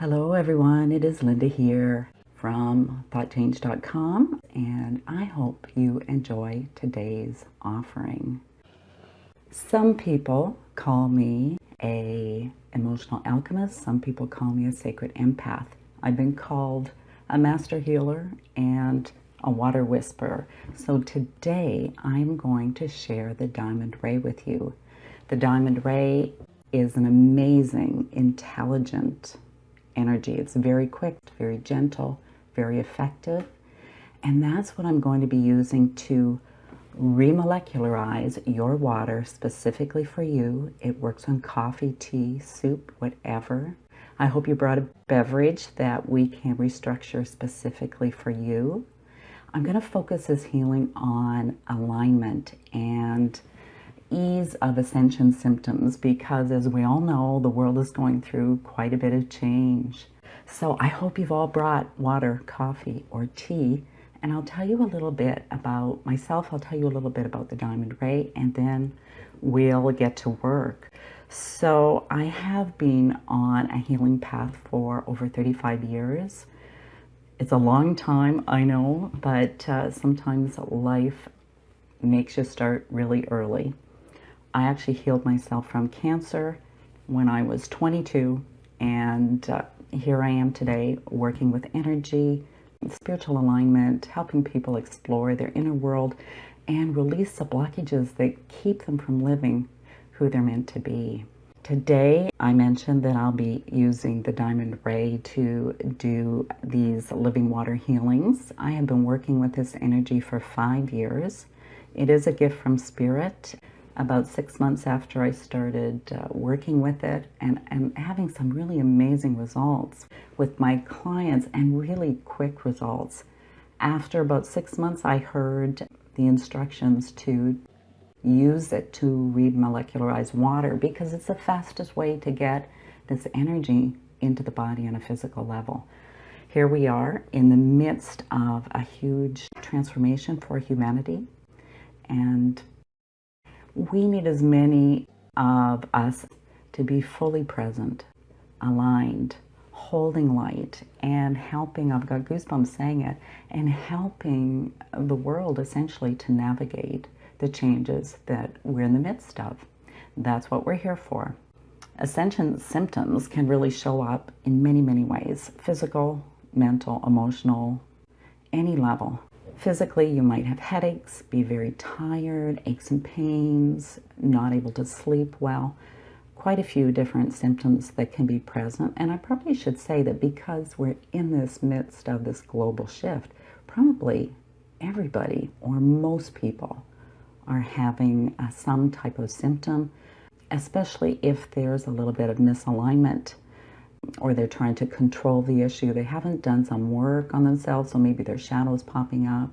Hello everyone, it is Linda here from thoughtchange.com, and I hope you enjoy today's offering. Some people call me a emotional alchemist, some people call me a sacred empath. I've been called a master healer and a water whisperer. So today I'm going to share the diamond ray with you. The diamond ray is an amazing, intelligent energy. It's very quick, very gentle, very effective. And that's what I'm going to be using to remolecularize your water specifically for you. It works on coffee, tea, soup, whatever. I hope you brought a beverage that we can restructure specifically for you. I'm going to focus this healing on alignment and ease of ascension symptoms because, as we all know, the world is going through quite a bit of change. So I hope you've all brought water, coffee, or tea, and I'll tell you a little bit about myself. I'll tell you a little bit about the diamond ray, and then we'll get to work. So I have been on a healing path for over 35 years. It's a long time, I know, but sometimes life makes you start really early. I actually healed myself from cancer when I was 22, and here I am today working with energy, spiritual alignment, helping people explore their inner world and release the blockages that keep them from living who they're meant to be. Today, I mentioned that I'll be using the diamond ray to do these living water healings. I have been working with this energy for 5 years. It is a gift from Spirit. About 6 months after I started working with it, and having some really amazing results with my clients, and really quick results. After about 6 months, I heard the instructions to use it to remolecularize water because it's the fastest way to get this energy into the body on a physical level. Here we are in the midst of a huge transformation for humanity, and we need as many of us to be fully present, aligned, holding light, and helping, I've got goosebumps saying it, and helping the world essentially to navigate the changes that we're in the midst of. That's what we're here for. Ascension symptoms can really show up in many, many ways: physical, mental, emotional, any level. Physically, you might have headaches, be very tired, aches and pains, not able to sleep well. Quite a few different symptoms that can be present. And I probably should say that because we're in this midst of this global shift, probably everybody or most people are having some type of symptom, especially if there's a little bit of misalignment, or they're trying to control the issue. They haven't done some work on themselves, so maybe their shadow is popping up.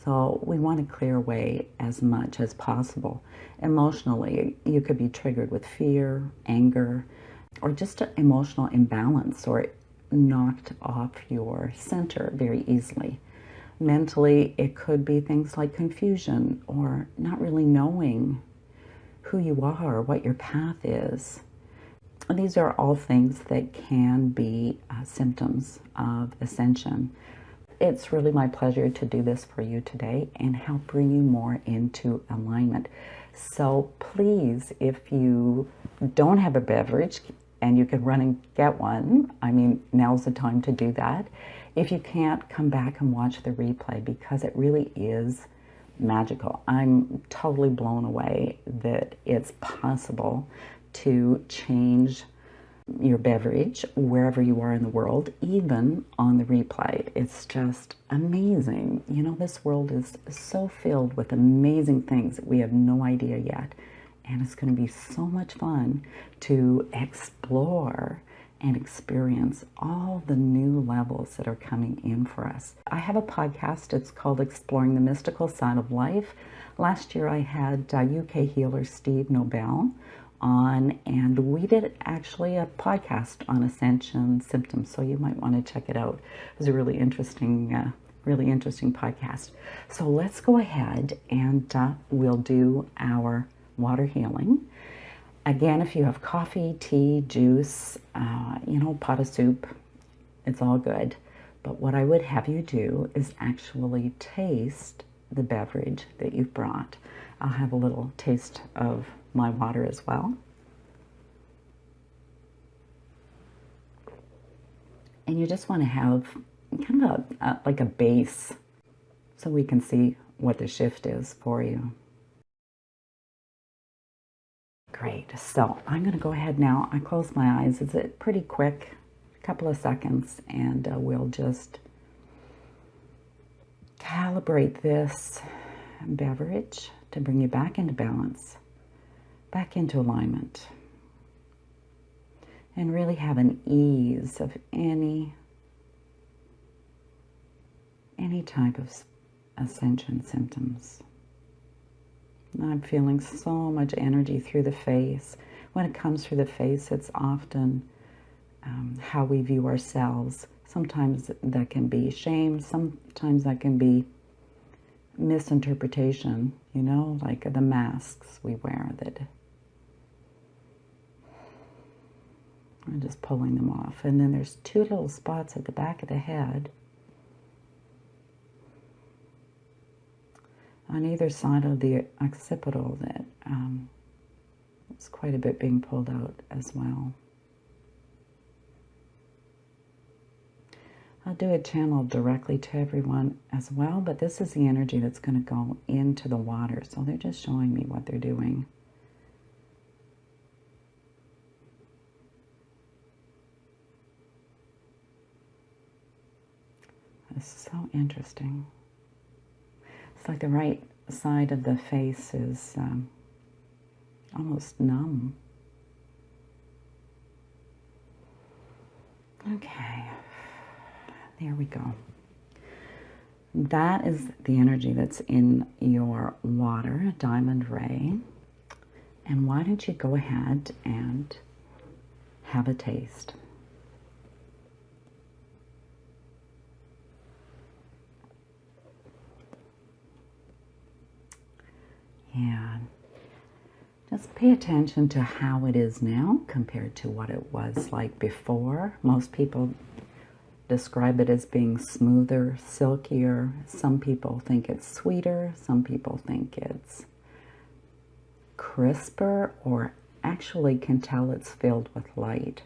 So we want to clear away as much as possible. Emotionally, you could be triggered with fear, anger, or just an emotional imbalance, or knocked off your center very easily. Mentally, it could be things like confusion, or not really knowing who you are, what your path is. These are all things that can be symptoms of ascension. It's really my pleasure to do this for you today and help bring you more into alignment. So please, if you don't have a beverage and you can run and get one, I mean, now's the time to do that. If you can't, come back and watch the replay because it really is magical. I'm totally blown away that it's possible to change your beverage wherever you are in the world, even on the replay. It's just amazing. You know, this world is so filled with amazing things that we have no idea yet. And it's going to be so much fun to explore and experience all the new levels that are coming in for us. I have a podcast. It's called Exploring the Mystical Side of Life. Last year I had UK healer Steve Nobel on, and we did actually a podcast on ascension symptoms, so you might want to check it out. It was a really interesting podcast. So let's go ahead and we'll do our water healing. Again, if you have coffee, tea, juice, pot of soup, It's all good. But what I would have you do is actually taste the beverage that you've brought. I'll have a little taste of my water as well. And you just want to have kind of like a base so we can see what the shift is for you. Great. So I'm going to go ahead now. I close my eyes. It's pretty quick, a couple of seconds, and we'll just calibrate this beverage to bring you back into balance, back into alignment, and really have an ease of any type of ascension symptoms. I'm feeling so much energy through the face. When it comes through the face, it's often how we view ourselves. Sometimes that can be shame, sometimes that can be misinterpretation, you know, like the masks we wear that I'm just pulling them off. And then there's two little spots at the back of the head on either side of the occipital that it's quite a bit being pulled out as well. I'll do a channel directly to everyone as well, but this is the energy that's going to go into the water. So they're just showing me what they're doing. It's so interesting. It's like the right side of the face is almost numb. Okay, there we go. That is the energy that's in your water, diamond ray. And why don't you go ahead and have a taste. And just pay attention to how it is now compared to what it was like before. Most people describe it as being smoother, silkier. Some people think it's sweeter. Some people think it's crisper, or actually can tell it's filled with light.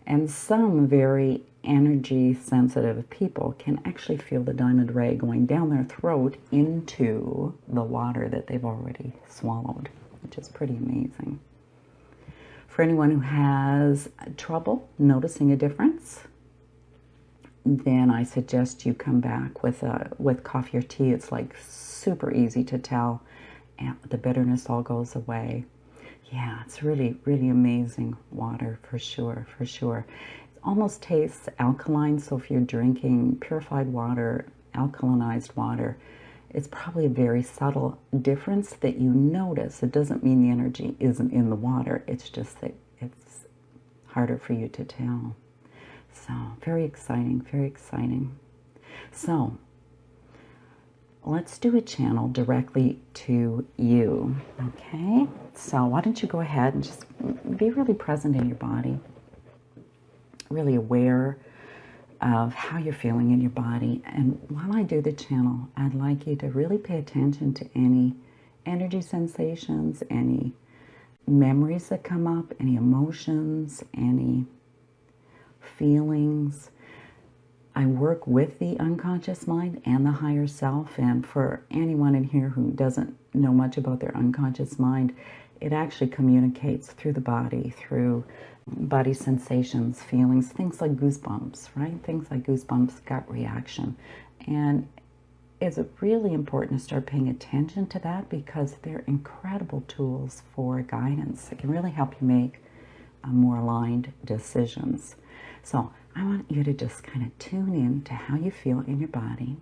And some very energy sensitive people can actually feel the diamond ray going down their throat into the water that they've already swallowed, which is pretty amazing. For anyone who has trouble noticing a difference, then I suggest you come back with coffee or tea. It's like super easy to tell, and the bitterness all goes away. Yeah, it's really, really amazing water for sure, for sure. It almost tastes alkaline, so if you're drinking purified water, alkalinized water, it's probably a very subtle difference that you notice. It doesn't mean the energy isn't in the water, it's just that it's harder for you to tell. So, very exciting, very exciting. So, let's do a channel directly to you, okay? So why don't you go ahead and just be really present in your body, really aware of how you're feeling in your body. And while I do the channel, I'd like you to really pay attention to any energy sensations, any memories that come up, any emotions, any feelings. I work with the unconscious mind and the higher self, and for anyone in here who doesn't know much about their unconscious mind, it actually communicates through the body, through body sensations, feelings, things like goosebumps, right? Things like goosebumps, gut reaction. And it's really important to start paying attention to that because they're incredible tools for guidance. It can really help you make more aligned decisions. So I want you to just kind of tune in to how you feel in your body.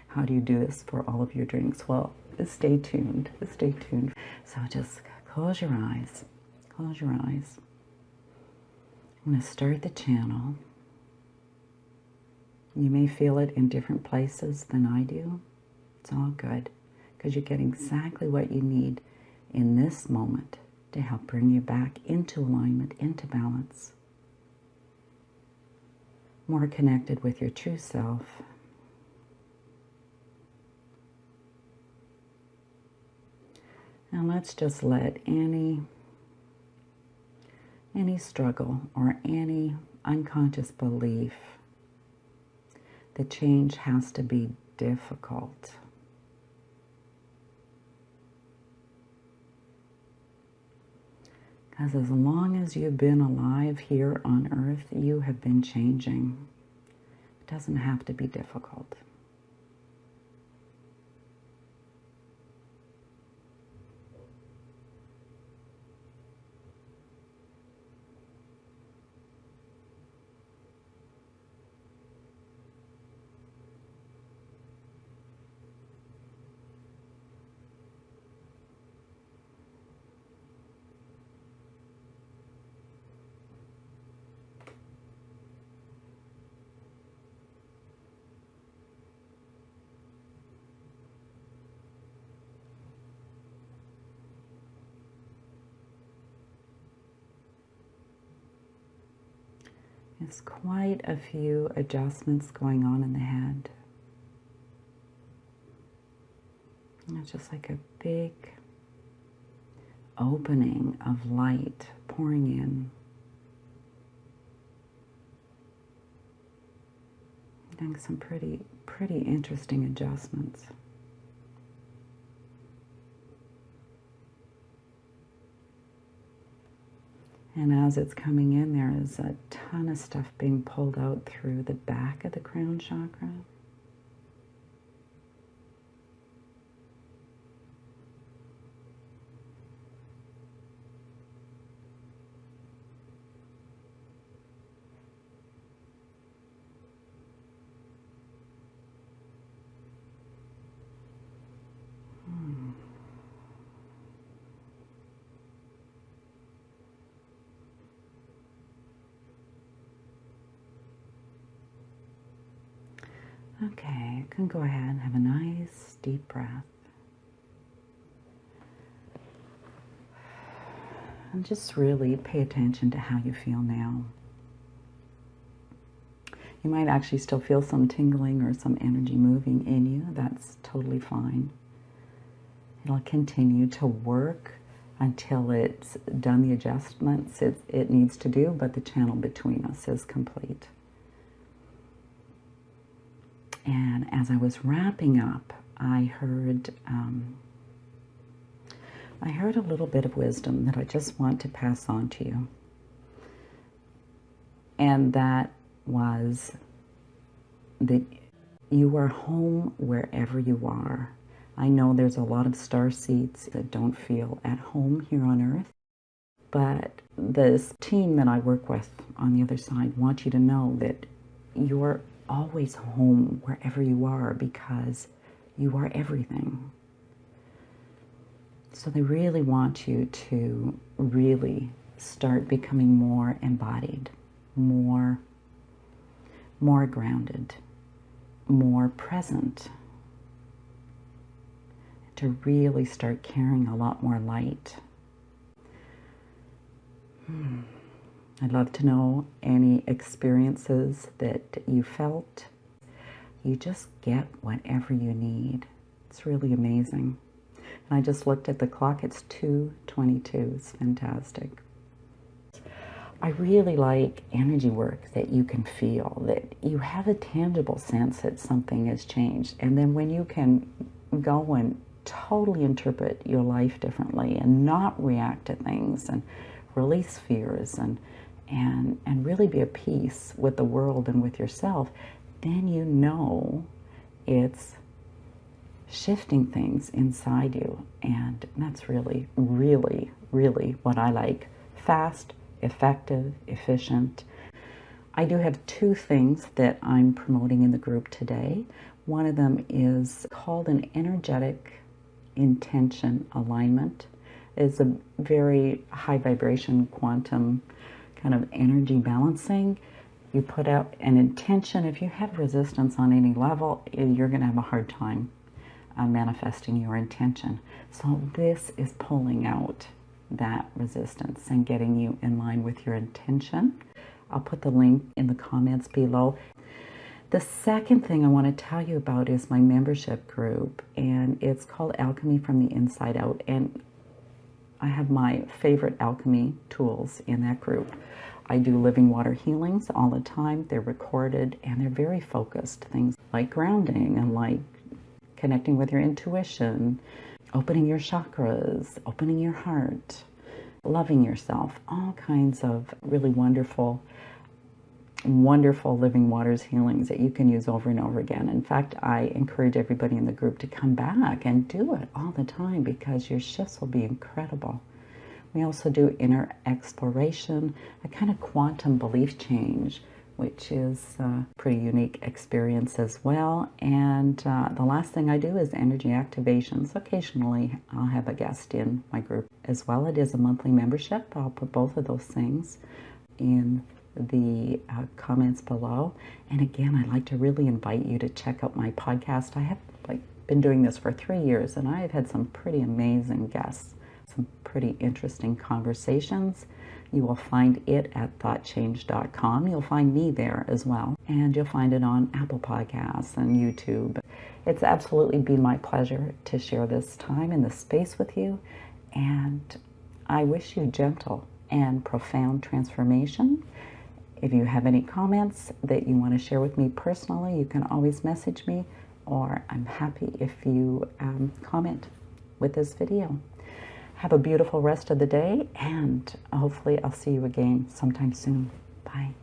How do you do this for all of your drinks? Well, stay tuned, stay tuned. So just close your eyes, close your eyes. I'm going to start the channel. You may feel it in different places than I do. It's all good because you're getting exactly what you need in this moment to help bring you back into alignment, into balance. more connected with your true self. And let's just let any struggle or any unconscious belief that change has to be difficult. Because as long as you've been alive here on earth, you have been changing. It doesn't have to be difficult. There's quite a few adjustments going on in the head. It's just like a big opening of light pouring in. Doing some pretty interesting adjustments. And as it's coming in, there is a ton of stuff being pulled out through the back of the crown chakra. Okay, you can go ahead and have a nice deep breath. And just really pay attention to how you feel now. You might actually still feel some tingling or some energy moving in you. That's totally fine. It'll continue to work until it's done the adjustments it needs to do, but the channel between us is complete. And as I was wrapping up, I heard a little bit of wisdom that I just want to pass on to you. And that was that you are home wherever you are. I know there's a lot of star seeds that don't feel at home here on Earth, but this team that I work with on the other side want you to know that you're always home wherever you are because you are everything. So they really want you to really start becoming more embodied, more grounded, more present, to really start carrying a lot more light. I'd love to know any experiences that you felt. You just get whatever you need. It's really amazing. And I just looked at the clock. It's 2:22. It's fantastic. I really like energy work that you can feel, that you have a tangible sense that something has changed. And then when you can go and totally interpret your life differently and not react to things and release fears and really be at peace with the world and with yourself, then you know it's shifting things inside you. And that's really, really, really what I like. Fast, effective, efficient. I do have two things that I'm promoting in the group today. One of them is called an energetic intention alignment. It's a very high vibration quantum kind of energy balancing. You put out an intention. If you have resistance on any level, you're going to have a hard time manifesting your intention. So this is pulling out that resistance and getting you in line with your intention. I'll put the link in the comments below. The second thing I want to tell you about is my membership group, and it's called Alchemy from the Inside Out, and I have my favorite alchemy tools in that group. I do living water healings all the time. They're recorded and they're very focused. Things like grounding and like connecting with your intuition, opening your chakras, opening your heart, loving yourself, all kinds of really wonderful living waters healings that you can use over and over again. In fact, I encourage everybody in the group to come back and do it all the time because your shifts will be incredible. We also do inner exploration, a kind of quantum belief change, which is a pretty unique experience as well. And the last thing I do is energy activations. Occasionally, I'll have a guest in my group as well. It is a monthly membership. I'll put both of those things in the comments below. And again, I'd like to really invite you to check out my podcast. I have been doing this for 3 years, and I've had some pretty amazing guests, some pretty interesting conversations. You will find it at thoughtchange.com. You'll find me there as well. And you'll find it on Apple Podcasts and YouTube. It's absolutely been my pleasure to share this time and this space with you. And I wish you gentle and profound transformation. If you have any comments that you want to share with me personally, you can always message me, or I'm happy if you comment with this video. Have a beautiful rest of the day, and hopefully I'll see you again sometime soon. Bye.